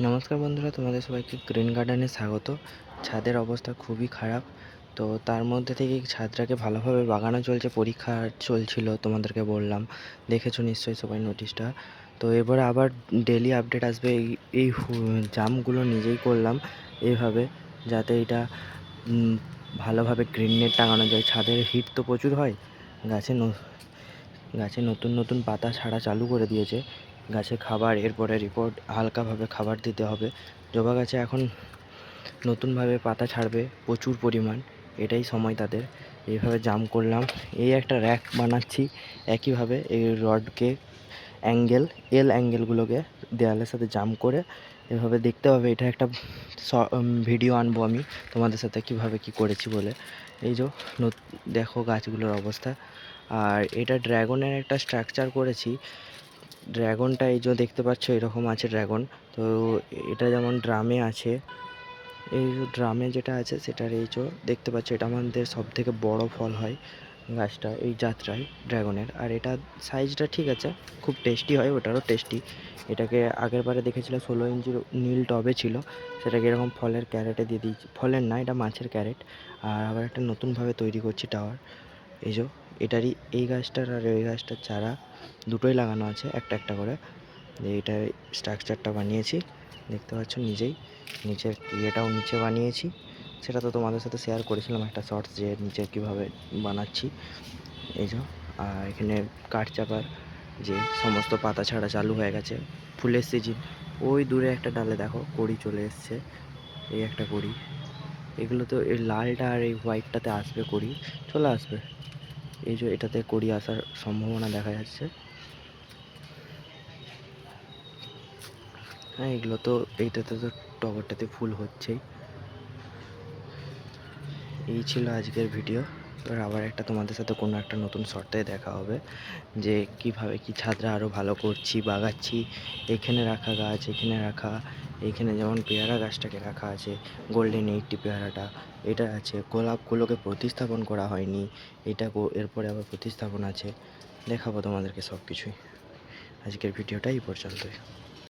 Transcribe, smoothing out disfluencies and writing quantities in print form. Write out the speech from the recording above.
নমস্কার বন্ধুরা, তোমাদের সবাইকে গ্রিন গার্ডেনে স্বাগত। ছাদের অবস্থা খুবই খারাপ, তো তার মধ্যে থেকে ছাদটাকে ভালোভাবে বাগানো চলছে। পরীক্ষা চলছিল, তোমাদেরকে বললাম, দেখেছো নিশ্চয়ই সবাই নোটিশটা। তো এবারে আবার ডেলি আপডেট আসবে। এই জামগুলো নিজেই করলাম এইভাবে, যাতে এটা ভালোভাবে গ্রিন নেট টাঙানো যায়। ছাদের হিট তো প্রচুর হয়, গাছে গাছে নতুন নতুন পাতা ছাড়া চালু করে দিয়েছে। গাছে খাবার, এরপরে রিপোর্ট হালকাভাবে খাবার দিতে হবে। জবা গাছে এখন নতুনভাবে পাতা ছাড়বে প্রচুর পরিমাণ, এটাই সময় তাদের। এইভাবে জাম করলাম, এই একটা র্যাক বানাচ্ছি একইভাবে। এই রডকে অ্যাঙ্গেলগুলোকে দেওয়ালের সাথে জাম করে এভাবে দেখতে হবে। এটা একটা ভিডিও আনবো আমি তোমাদের সাথে কীভাবে কী করেছি বলে। এই যে দেখো গাছগুলোর অবস্থা। আর এটা ড্র্যাগনের একটা স্ট্রাকচার করেছি। ড্র্যাগনটা এই যে দেখতে পাচ্ছ এরকম আছে ড্র্যাগন। তো এটা যেমন ড্রামে আছে, এই ড্রামে যেটা আছে সেটার এই যে দেখতে পাচ্ছ, এটা আমাদের সবথেকে বড় ফল হয় গাছটা এই যাত্রায় ড্র্যাগনের। আর এটা সাইজটা ঠিক আছে, খুব টেস্টি হয়, ওটারও টেস্টি। এটাকে আগের বারে দেখেছিল 16 ইঞ্চির নীল টবে ছিল, সেটাকে এরকম ফলের ক্যারেটে দিয়ে দিয়েছি। ফলের না, এটা মাছের ক্যারেট। আর আবার একটা নতুনভাবে তৈরি করছি টাওয়ার। এই যে এটারই, এই গাছটার আর এই গাছটার চারা দুটোই লাগানো আছে একটা একটা করে। এইটা স্ট্রাকচারটা বানিয়েছি, দেখতে পাচ্ছ নিজেই। নিচের ইয়েটাও নিচে বানিয়েছি, সেটা তো তোমাদের সাথে শেয়ার করেছিলাম একটা শর্টস, যে নিচে কীভাবে বানাচ্ছি। এই যে আর এখানে কাঠচাপার যে সমস্ত পাতা ছাড়া চালু হয়ে গেছে, ফুলের সিজন। ওই দূরে একটা ডালে দেখো কড়ি চলে এসছে, এই একটা কড়ি। এগুলো তো এই লালটা আর এই হোয়াইটটাতে আসবে, কড়ি চলে আসবে। এই যে এটাতে কড়ি আসার সম্ভাবনা দেখা যাচ্ছে। হ্যাঁ, এগুলো তো এইটাতে তো টগরটাতে ফুল হচ্ছেই। এই ছিল আজকের ভিডিও। এবার আবার একটা তোমাদের সাথে কোনো একটা নতুন শর্তে দেখা হবে, যে কিভাবে কি ছাদটা আরও ভালো করছি, বাগাচ্ছি। এখানে রাখা গাছ, এখানে রাখা, এইখানে যেমন পেয়ারা গাছটাকে রাখা আছে, গোল্ডেন 80 পেয়ারাটা এটা আছে। গোলাপগুলোকে প্রতিস্থাপন করা হয়নি, এটা এরপরে আবার প্রতিস্থাপন আছে। দেখাবো তোমাদেরকে সব কিছুই। আজকের ভিডিওটা এই পর্যন্তই।